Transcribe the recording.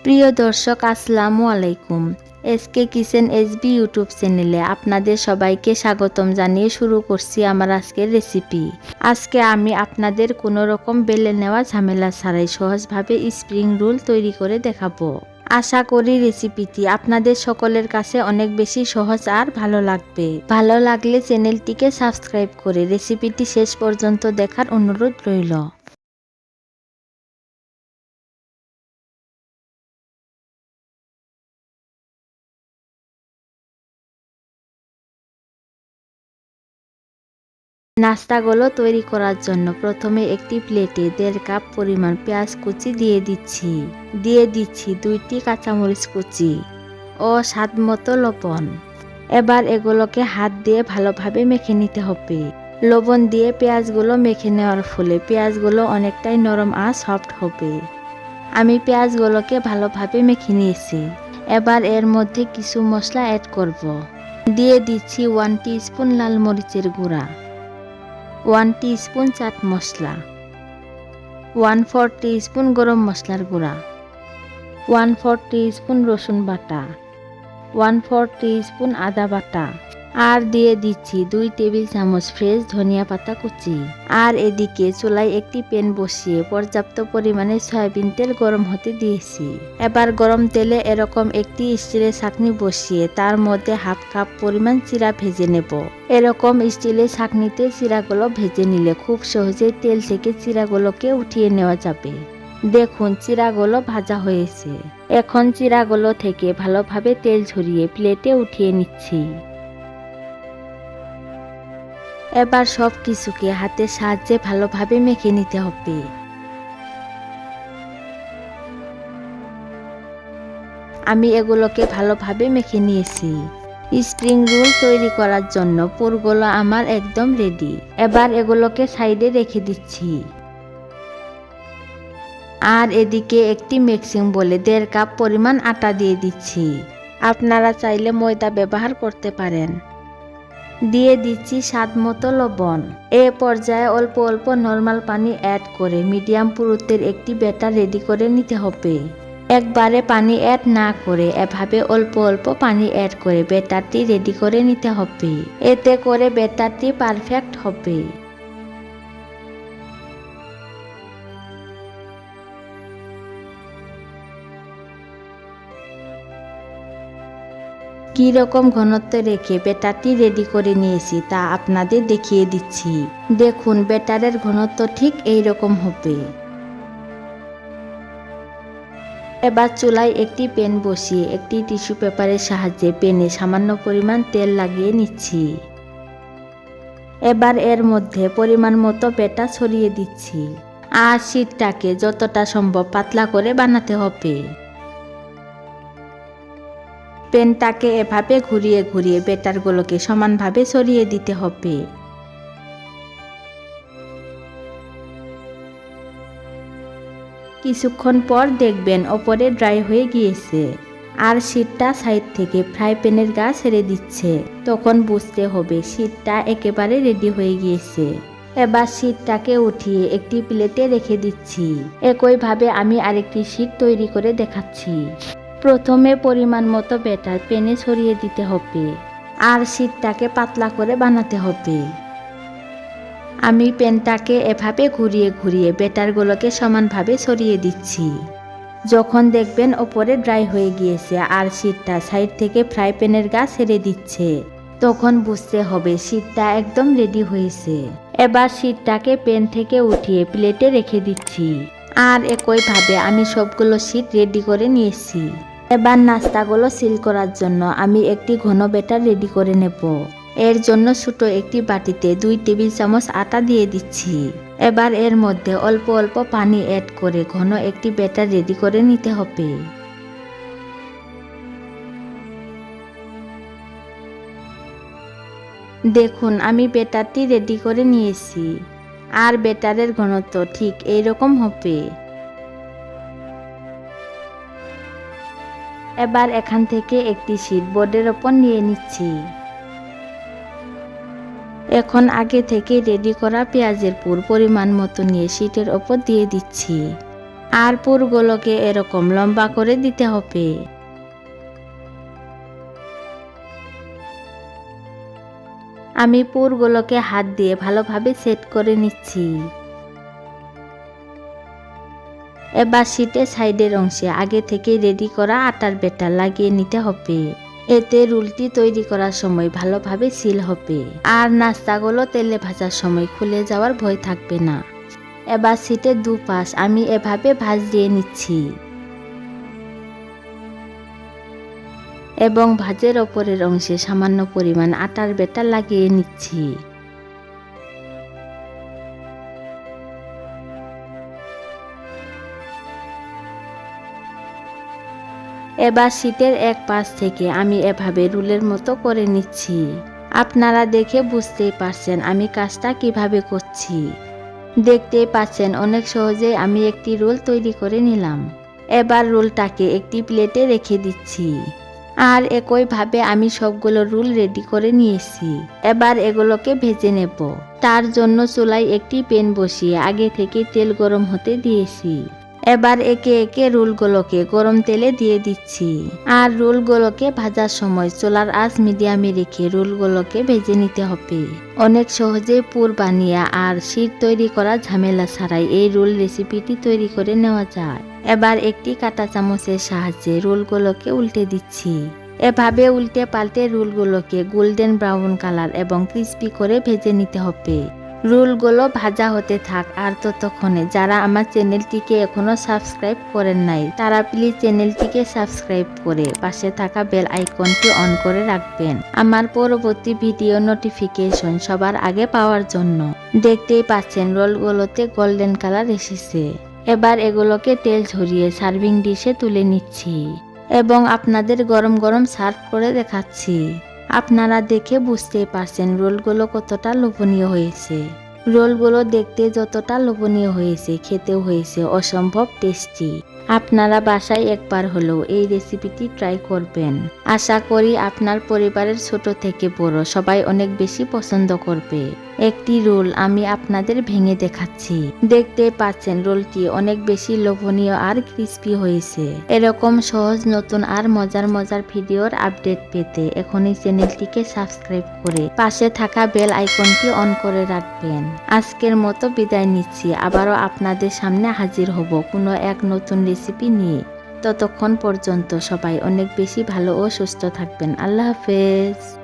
প্রিয় দর্শক আসসালামু আলাইকুম। এসকে কিচেন এসবি ইউটিউব চ্যানেলে আপনাদের সবাইকে স্বাগতম জানিয়ে শুরু করছি আমার আজকের রেসিপি। আজকে আমি আপনাদের কোনো রকম বেলে নেওয়া ঝামেলা ছাড়াই সহজভাবে স্প্রিং রোল তৈরি করে দেখাবো। আশা করি রেসিপিটি আপনাদের সকলের কাছে অনেক বেশি সহজ আর ভালো লাগবে। ভালো লাগলে চ্যানেলটিকে সাবস্ক্রাইব করে রেসিপিটি শেষ পর্যন্ত দেখার অনুরোধ রইল। নাস্তাগুলো তৈরি করার জন্য প্রথমে একটি প্লেটে 1.5 কাপ পরিমাণ পেঁয়াজ কুচি দিয়ে দিচ্ছি 2টি কাঁচামরিচ কুচি ও স্বাদ মতো লবণ। এবার এগুলোকে হাত দিয়ে ভালোভাবে মেখে নিতে হবে। লবণ দিয়ে পেঁয়াজগুলো মেখে নেওয়ার ফলে পেঁয়াজগুলো অনেকটাই নরম আর সফট হবে। আমি পেঁয়াজগুলোকে ভালোভাবে মেখে নিয়েছি। এবার এর মধ্যে কিছু মশলা অ্যাড করব। দিয়ে দিচ্ছি 1 টিস্পুন লাল মরিচের গুঁড়া, 1 টিস্পুন চাট মশলা, 1/4 টিস্পুন গরম মশলার গুঁড়া, 1/4 টিস্পুন রসুন বাটা, 1/4 টিস্পুন আদা বাটা, আর দিয়ে দিচ্ছি 2 টেবিল চামচ ফ্রেশ ধনিয়া পাতা কুচি। আর এদিকে চুলায় একটি প্যান বসিয়ে পর্যাপ্ত পরিমাণে সয়াবিন তেল গরম হতে দিয়েছি। এবার গরম তেলে এরকম একটি স্টিলের ছাঁকনি বসিয়ে তার মধ্যে 1/2 কাপ পরিমাণ চিরা ভেজে নেব। এরকম স্টিলের ছাঁকনিতে চিরাগুলো ভেজে নিলে খুব সহজেই তেল থেকে চিরাগুলোকে উঠিয়ে নেওয়া যাবে। দেখুন চিরাগুলো ভাজা হয়েছে। এখন চিরাগুলো থেকে ভালোভাবে তেল ঝরিয়ে প্লেটে উঠিয়ে নিচ্ছি। এবার সব কিছুকে হাতের সাহায্যে ভালোভাবে মেখে নিতে হবে। আমি এগুলোকে ভালোভাবে মেখে নিয়েছি। স্প্রিং রোল তৈরি করার জন্য পুরগুলো আমার একদম রেডি। এবার এগুলোকে সাইডে রেখে দিচ্ছি। আর এদিকে একটি মিক্সিং বলে 1.5 কাপ পরিমাণ আটা দিয়ে দিচ্ছি। আপনারা চাইলে ময়দা ব্যবহার করতে পারেন। দিয়ে দিচ্ছি স্বাদ মতো লবণ। এ পর্যায়ে অল্প অল্প নরমাল পানি অ্যাড করে মিডিয়াম পুরুত্বের একটি ব্যাটার রেডি করে নিতে হবে। একবারে পানি অ্যাড না করে এভাবে অল্প অল্প পানি অ্যাড করে ব্যাটারটি রেডি করে নিতে হবে। এতে করে ব্যাটারটি পারফেক্ট হবে। কি রকম ঘনত্ব রেখে ব্যাটারটি রেডি করে নিয়েছি তা আপনাদের দেখিয়ে দিচ্ছি। দেখুন ব্যাটারের ঘনত্ব ঠিক এই রকম হবে। এবার চুলায় একটি প্যান বসিয়ে একটি টিস্যু পেপারের সাহায্যে প্যানে সামান্য পরিমাণ তেল লাগিয়ে নিচ্ছি। এবার এর মধ্যে পরিমাণ মতো ব্যাটার ছড়িয়ে দিচ্ছি। আর শীটটাকে যতটা সম্ভব পাতলা করে বানাতে হবে। প্যানটাকে এভাবে ঘুরিয়ে ঘুরিয়ে ব্যাটারগুলোকে সমানভাবে ছড়িয়ে দিতে হবে। কিছুক্ষণ পর দেখবেন ওপরে ড্রাই হয়ে গিয়েছে আর শীটটা সাইড থেকে ফ্রাই প্যানের গা ছেড়ে দিচ্ছে। তখন বুঝতে হবে শীটটা একেবারে রেডি হয়ে গিয়েছে। এবার শীটটাকে উঠিয়ে একটি প্লেটে রেখে দিচ্ছি। একইভাবে আমি আরেকটি শীট তৈরি করে দেখাচ্ছি। প্রথমে পরিমাণ মতো ব্যাটার প্যানে ছড়িয়ে দিতে হবে আর শীটটাকে পাতলা করে বানাতে হবে। আমি প্যানটাকে এভাবে ঘুরিয়ে ঘুরিয়ে ব্যাটারগুলোকে সমানভাবে ছড়িয়ে দিচ্ছি। যখন দেখবেন ওপরে ড্রাই হয়ে গিয়েছে আর শীটটা সাইড থেকে ফ্রাই প্যানের গা ছেড়ে দিচ্ছে, তখন বুঝতে হবে শীটটা একদম রেডি হয়েছে। এবার শীটটাকে প্যান থেকে উঠিয়ে প্লেটে রেখে দিচ্ছি। আর একইভাবে আমি সবগুলো শীট রেডি করে নিয়েছি। এবার নাস্তাগুলো সিল করার জন্য আমি একটি ঘন ব্যাটার রেডি করে নেব। এর জন্য ছোট একটি বাটিতে 2 টেবিল চামচ আটা দিয়ে দিচ্ছি। এবার এর মধ্যে অল্প অল্প পানি অ্যাড করে ঘন একটি ব্যাটার রেডি করে নিতে হবে। দেখুন আমি ব্যাটারটি রেডি করে নিয়েছি আর ব্যাটারের ঘনত্ব ঠিক এই রকম হবে। এবার এখান থেকে একটি শীট বোর্ডের ওপর নিয়ে নিচ্ছি। এখন আগে থেকে রেডি করা পেঁয়াজের পুর পরিমাণ মতো নিয়ে শীটের ওপর দিয়ে দিচ্ছি। আর পুরগুলোকে এরকম লম্বা করে দিতে হবে। আমি পুরগুলোকে হাত দিয়ে ভালোভাবে সেট করে নিচ্ছি। এবার শীটের সাইডের অংশে আগে থেকে রেডি করা আটার ব্যাটার লাগিয়ে নিতে হবে। এতে রুলটি তৈরি করার সময় ভালোভাবে সিল হবে আর নাস্তাগুলো তেলে ভাজার সময় খুলে যাওয়ার ভয় থাকবে না। এবার শীটের দুপাশ আমি এভাবে ভাঁজ দিয়ে নিচ্ছি এবং ভাঁজের ওপরের অংশে সামান্য পরিমাণ আটার ব্যাটার লাগিয়ে নিচ্ছি। এবার শীটের এক পাশ থেকে আমি এভাবে রুলের মতো করে নিচ্ছি। আপনারা দেখে বুঝতেই পারছেন আমি কাজটা কিভাবে করছি। দেখতেই পাচ্ছেন অনেক সহজেই আমি একটি রোল তৈরি করে নিলাম। এবার রোলটাকে একটি প্লেটে রেখে দিচ্ছি আর একইভাবে আমি সবগুলো রোল রেডি করে নিয়েছি। এবার এগুলোকে ভেজে নেব। তার জন্য চুলায় একটি প্যান বসিয়ে আগে থেকে তেল গরম হতে দিয়েছি। এবার একে একে রোলগুলোকে গরম তেলে দিয়ে দিচ্ছি আর রোলগুলোকে ভাজার সময় চুলার আঁচ মিডিয়ামে রেখে রোলগুলোকে ভেজে নিতে হবে। অনেক সহজে পুর বানিয়ে আর শীট তৈরি করা ঝামেলা ছাড়াই এই রোল রেসিপিটি তৈরি করে নেওয়া যায়। এবার একটি কাঁটা চামচের সাহায্যে রোলগুলোকে উল্টে দিচ্ছি। এভাবে উল্টে পাল্টে রোলগুলোকে গোল্ডেন ব্রাউন কালার এবং ক্রিস্পি করে ভেজে নিতে হবে। রোলগুলো ভাজা হতে থাক আর ততক্ষণে যারা আমার চ্যানেলটিকে এখনো সাবস্ক্রাইব করেন নাই তারা প্লিজ চ্যানেলটিকে সাবস্ক্রাইব করে পাশে থাকা বেল আইকনটি অন করে রাখবেন আমার পরবর্তী ভিডিও নোটিফিকেশন সবার আগে পাওয়ার জন্য। দেখতেই পাচ্ছেন রোলগুলোতে গোল্ডেন কালার এসেছে। এবার এগুলোকে তেল ঝরিয়ে সার্ভিং ডিশে তুলে নিচ্ছি এবং আপনাদের গরম গরম সার্ভ করে দেখাচ্ছি। আপনারা দেখে বুঝতেই পারছেন রোলগুলো কতটা লোভনীয় হয়েছে। রোলগুলো দেখতে যতটা লোভনীয় হয়েছে খেতেও হয়েছে অসম্ভব টেস্টি। আপনারা বাসায় একবার হলেও এই রেসিপিটি ট্রাই করবেন। আশা করি আপনার পরিবারের ছোট থেকে বড় সবাই অনেক বেশি পছন্দ করবে। একটি রোল আমি আপনাদের ভেঙে দেখাচ্ছি। দেখতে পাচ্ছেন রোলটি অনেক বেশি লোভনীয় আর ক্রিস্পি হয়েছে। এরকম সহজ নতুন আর মজার মজার ভিডিওর আপডেট পেতে এখনই চ্যানেলটিকে সাবস্ক্রাইব করে পাশে থাকা বেল আইকনটি অন করে রাখবেন। আজকের মতো বিদায় নিচ্ছি। আবারও আপনাদের সামনে হাজির হব কোনো এক নতুন রেসিপি নিয়ে। ততক্ষণ পর্যন্ত সবাই অনেক বেশি ভালো ও সুস্থ থাকবেন। আল্লাহ হাফেজ।